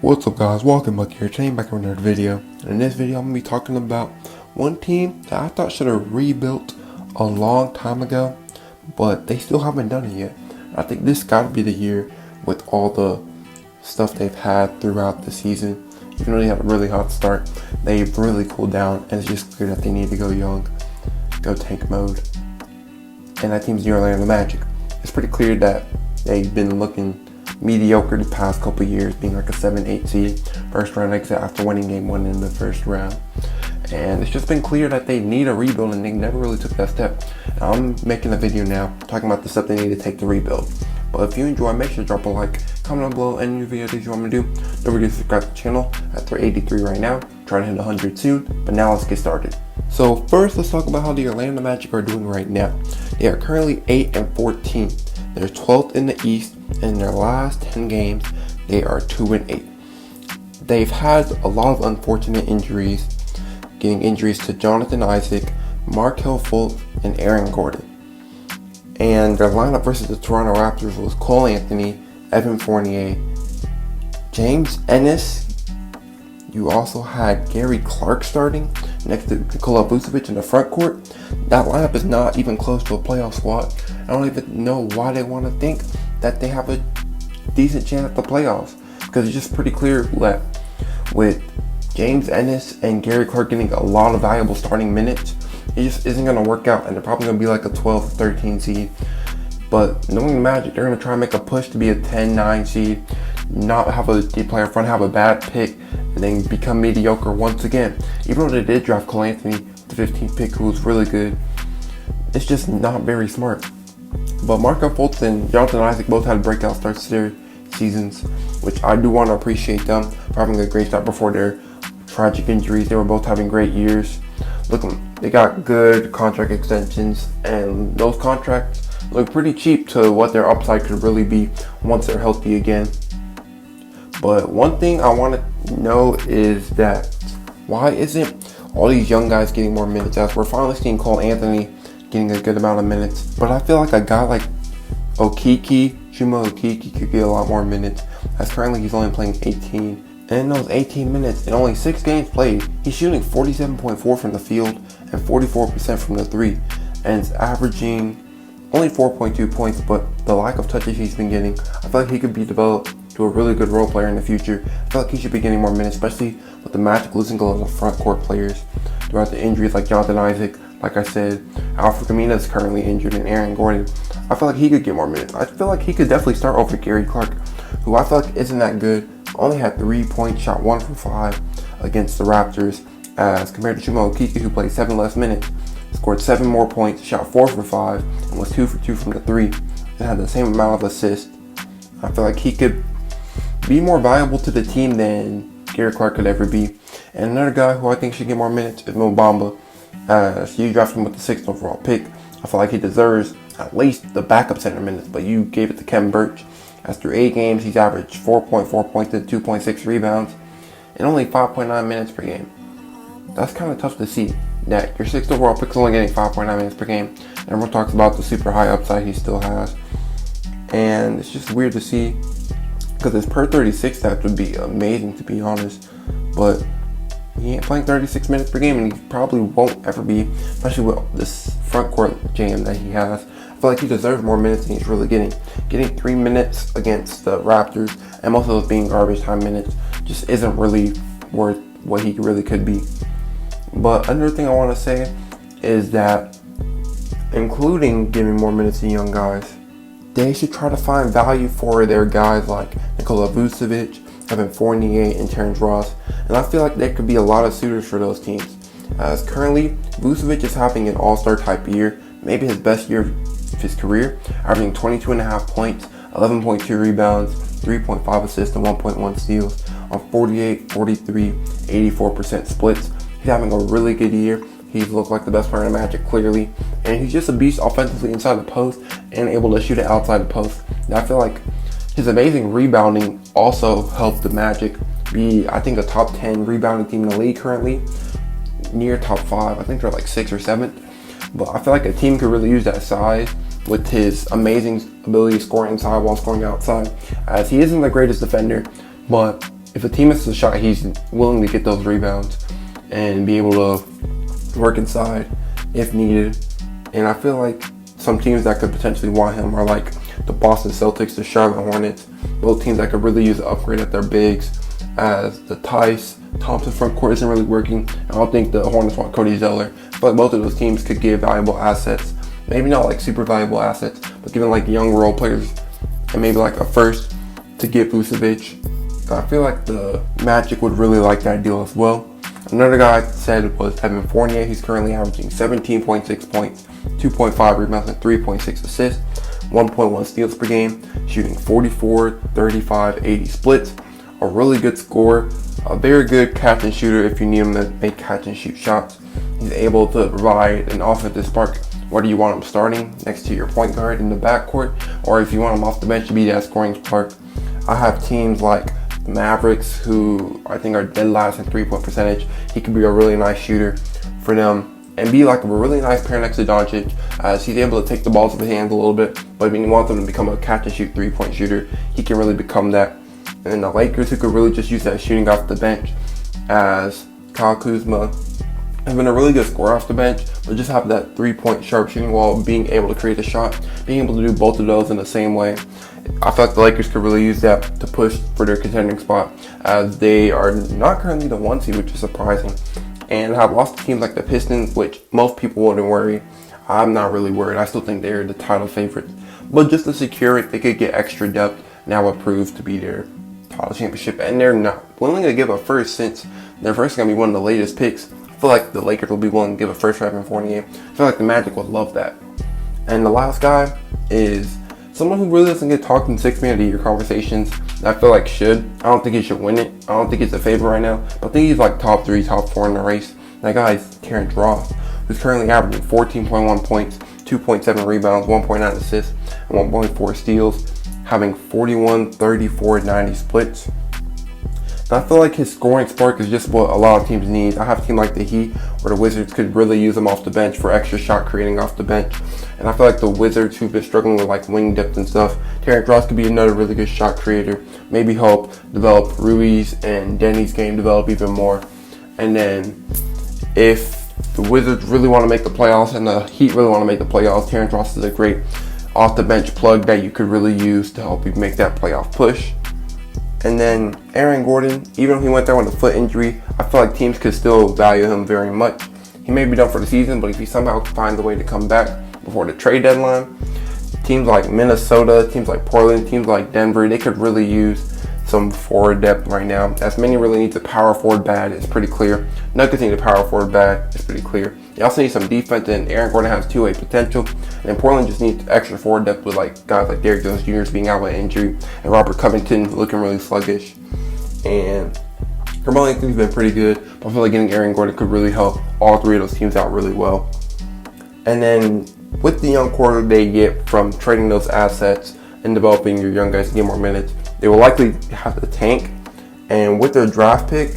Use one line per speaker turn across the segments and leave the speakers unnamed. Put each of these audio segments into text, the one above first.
What's up guys, welcome back here. Today I'm back with another video. And in this video I'm going to be talking about one team that I thought should have rebuilt a long time ago, but they still haven't done it yet. I think this got to be the year with all the stuff they've had throughout the season. Even though they had a really hot start, they've really cooled down, and it's just clear that they need to go young, go tank mode. And that team's the Orlando Magic. It's pretty clear that they've been looking mediocre the past couple years, being like a 7-8 seed, first round exit after winning game 1 in the first round. And it's just been clear that they need a rebuild, and they never really took that step. Now, I'm making a video now talking about the step they need to take to rebuild. But if you enjoy, make sure to drop a like, comment down below any new videos you want me to do. Don't forget to subscribe to the channel at 383 right now. Trying to hit 100 soon, but now let's get started. So first, let's talk about how the Orlando Magic are doing right now. They are currently 8-14. They're 12th in the East, and in their last 10 games, they are 2-8. They've had a lot of unfortunate injuries, getting injuries to Jonathan Isaac, Markelle Fultz, and Aaron Gordon. And their lineup versus the Toronto Raptors was Cole Anthony, Evan Fournier, James Ennis. You also had Gary Clark starting next to Nikola Vucevic in the front court. That lineup is not even close to a playoff spot. I don't even know why they want to think that they have a decent chance at the playoffs, because it's just pretty clear that with James Ennis and Gary Clark getting a lot of valuable starting minutes, it just isn't going to work out, and they're probably going to be like a 12 or 13 seed. But knowing the Magic, they're going to try and make a push to be a 10-9 seed, not have a deep player front, have a bad pick, and then become mediocre once again. Even though they did draft Cole Anthony, the 15th pick, who was really good, it's just not very smart. But Markelle Fultz and Jonathan Isaac both had breakout starts to their seasons, which I do want to appreciate them for having a great start before their tragic injuries. They were both having great years. Look, they got good contract extensions, and those contracts look pretty cheap to what their upside could really be once they're healthy again. But one thing I want to know is that why isn't all these young guys getting more minutes? As we're finally seeing Cole Anthony getting a good amount of minutes, but I feel like a guy like Chuma Okeke could get a lot more minutes, as currently he's only playing 18. And in those 18 minutes, in only 6 games played, he's shooting 47.4 from the field and 44% from the 3, and it's averaging only 4.2 points, but the lack of touches he's been getting, I feel like he could be developed to a really good role player in the future. I feel like he should be getting more minutes, especially with the Magic losing a lot of front court players throughout the injuries, like Jonathan Isaac. Like I said, Alfred Camino is currently injured, and Aaron Gordon. I feel like he could get more minutes. I feel like he could definitely start over Gary Clark, who I feel like isn't that good. Only had 3 points, shot 1 from 5 against the Raptors, as compared to Chuma Okeke, who played 7 less minutes, scored 7 more points, shot 4 for 5, and was 2 for 2 from the 3, and had the same amount of assists. I feel like he could be more valuable to the team than Gary Clark could ever be. And another guy who I think should get more minutes is Bamba. You drafted him with the 6th overall pick. I feel like he deserves at least the backup center minutes, but you gave it to Kevin Birch. As through 8 games, he's averaged 4.4 points and 2.6 rebounds and only 5.9 minutes per game. That's kind of tough to see, that your 6th overall pick is only getting 5.9 minutes per game. Everyone talks about the super high upside he still has, and it's just weird to see, because his per 36 stats would be amazing, to be honest, but he ain't playing 36 minutes per game, and he probably won't ever be, especially with this front court jam that he has. I feel like he deserves more minutes than he's really getting. Getting 3 minutes against the Raptors, and most of those being garbage time minutes, just isn't really worth what he really could be. But another thing I want to say is that, including giving more minutes to young guys, they should try to find value for their guys like Nikola Vucevic, Evan Fournier, and Terrence Ross. And I feel like there could be a lot of suitors for those teams, as currently Vucevic is having an all-star type year, maybe his best year of his career, averaging 22.5 points, 11.2 rebounds, 3.5 assists, and 1.1 steals on 48, 43, 84% splits. He's having a really good year. He's looked like the best player in the Magic, clearly, and he's just a beast offensively inside the post and able to shoot it outside the post. And I feel like his amazing rebounding also helped the Magic be, I think, a top 10 rebounding team in the league currently, near top 5. I think they're like 6th or 7th. But I feel like a team could really use that size with his amazing ability to score inside while scoring outside, as he isn't the greatest defender, but if a team misses a shot, he's willing to get those rebounds and be able to work inside if needed. And I feel like some teams that could potentially want him are like the Boston Celtics, the Charlotte Hornets, both teams that could really use an upgrade at their bigs, as the Tice Thompson front court isn't really working. I don't think the Hornets want Cody Zeller. I feel like both of those teams could give valuable assets. Maybe not like super valuable assets, but giving like young role players and maybe like a first to get Vucevic. I feel like the Magic would really like that deal as well. Another guy I said was Evan Fournier. He's currently averaging 17.6 points, 2.5 rebounds, and 3.6 assists, 1.1 steals per game, shooting 44, 35, 80 splits. A really good scorer, a very good catch and shooter if you need him to make catch and shoot shots. He's able to provide an offensive spark, whether you want him starting next to your point guard in the backcourt, or if you want him off the bench to be that scoring spark. I have teams like the Mavericks, who I think are dead last in 3-point percentage. He could be a really nice shooter for them and be like a really nice pair next to Doncic, as he's able to take the balls to his hands a little bit, but if you want them to become a catch and shoot 3-point shooter, he can really become that. And then the Lakers, who could really just use that shooting off the bench, as Kyle Kuzma has been a really good scorer off the bench, but just have that 3-point sharp shooting while being able to create a shot, being able to do both of those in the same way. I feel like the Lakers could really use that to push for their contending spot, as they are not currently the 1 seed, which is surprising, and have lost to teams like the Pistons, which most people wouldn't worry. I'm not really worried. I still think they're the title favorites, but just to secure it, they could get extra depth. Now approved to be their title championship, and they're not willing to give a first, since their first is going to be one of the latest picks. I feel like the Lakers will be willing to give a first for Evan Fournier. I feel like the Magic would love that. And the last guy is someone who really doesn't get talked in 6 Man of the Year conversations. I feel like should. I don't think he should win it. I don't think he's a favorite right now, but I think he's like top 3, top 4 in the race. That guy is Drost, who's currently averaging 14.1 points, 2.7 rebounds, 1.9 assists, and 1.4 steals, having 41, 34, 90 splits. And I feel like his scoring spark is just what a lot of teams need. I have a team like the Heat or the Wizards could really use him off the bench for extra shot creating off the bench. And I feel like the Wizards, who've been struggling with like wing depth and stuff, Terrence Ross could be another really good shot creator. Maybe help develop Rui's and Denny's game develop even more. And then if the Wizards really want to make the playoffs and the Heat really want to make the playoffs, Terrence Ross is a great off the bench plug that you could really use to help you make that playoff push. And then Aaron Gordon, even if he went there with a foot injury, I feel like teams could still value him very much. He may be done for the season, but if he somehow finds a way to come back before the trade deadline, teams like Minnesota, teams like Portland, teams like Denver, they could really use some forward depth right now. As many really needs a power forward bad, it's pretty clear. Nuggets need a power forward bad, it's pretty clear. You also need some defense, and Aaron Gordon has two-way potential. And Portland just needs extra forward depth with like guys like Derrick Jones Jr. being out with injury, and Robert Covington looking really sluggish. And Carmelo Anthony's been pretty good, but I feel like getting Aaron Gordon could really help all 3 of those teams out really well. And then with the young core they get from trading those assets and developing your young guys to get more minutes, they will likely have to tank. And with their draft pick,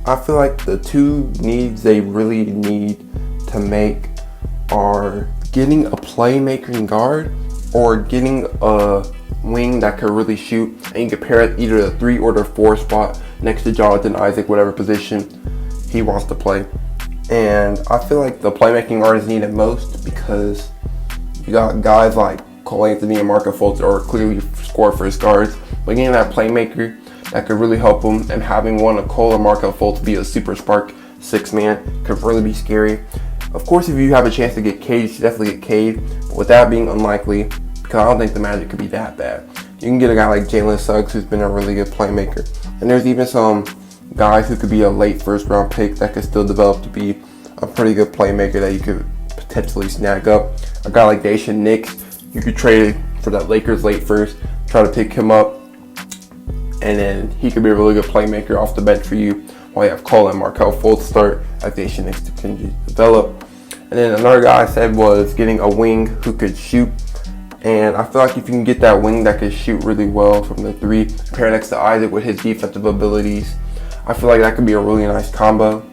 I feel like the 2 needs they really need to make are getting a playmaker in guard or getting a wing that could really shoot, and you can pair it either the 3 or the 4 spot next to Jonathan Isaac, whatever position he wants to play. And I feel like the playmaking guard is needed most because you got guys like Cole Anthony and Markelle Fultz are clearly score first guards, but getting that playmaker that could really help them, and having one of Cole or Markelle Fultz be a super spark 6-man could really be scary. Of course, if you have a chance to get Cade, you should definitely get Cade, but with that being unlikely, because I don't think the Magic could be that bad. You can get a guy like Jalen Suggs, who's been a really good playmaker. And there's even some guys who could be a late first-round pick that could still develop to be a pretty good playmaker that you could potentially snag up. A guy like Daishen Nix, you could trade for that Lakers late first, try to pick him up, and then he could be a really good playmaker off the bench for you while you have Cole and Markelle Fultz start as Daishen Nix to continue to develop. And then another guy I said was getting a wing who could shoot. And I feel like if you can get that wing that could shoot really well from the 3, pair next to Isaac with his defensive abilities, I feel like that could be a really nice combo.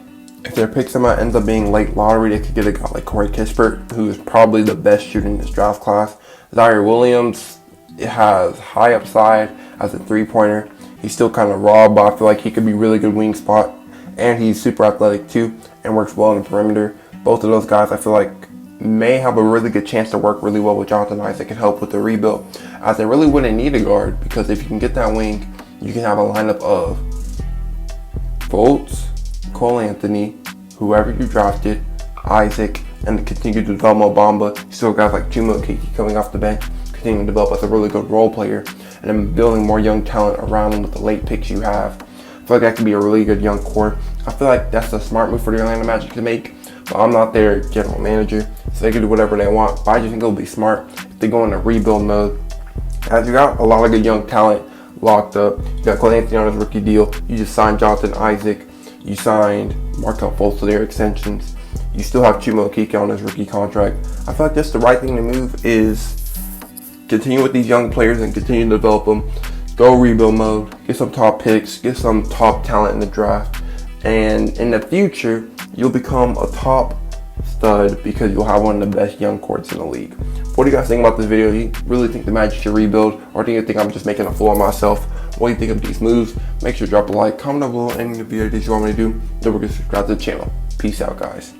If their pick somehow ends up being late lottery, they could get a guy like Corey Kispert, who is probably the best shooter in this draft class. Zaire Williams has high upside as a 3-pointer. He's still kind of raw, but I feel like he could be really good wing spot. And he's super athletic too and works well in the perimeter. Both of those guys I feel like may have a really good chance to work really well with Jonathan Isaac and help with the rebuild, as they really wouldn't need a guard, because if you can get that wing, you can have a lineup of Fultz, Cole Anthony, whoever you drafted, Isaac, and continue to develop Bamba. You still got like Chuma Kiki coming off the bench, continuing to develop as a really good role player, and then building more young talent around him with the late picks you have. I feel like that could be a really good young core. I feel like that's a smart move for the Orlando Magic to make, but I'm not their general manager, so they can do whatever they want. But I just think it'll be smart if they go into rebuild mode. As you got a lot of good young talent locked up. You got Cole Anthony on his rookie deal. You just signed Jonathan Isaac. You signed Markel Fultz to their extensions. You still have Chuma Okeke on his rookie contract. I feel like that's the right thing to move, is continue with these young players and continue to develop them. Go rebuild mode, get some top picks, get some top talent in the draft, and in the future, you'll become a top stud because you'll have one of the best young courts in the league. What do you guys think about this video? Do you really think the Magic should rebuild, or do you think I'm just making a fool of myself? What do you think of these moves? Make sure to drop a like, comment down below any video that you want me to do. Don't forget to subscribe to the channel. Peace out, guys.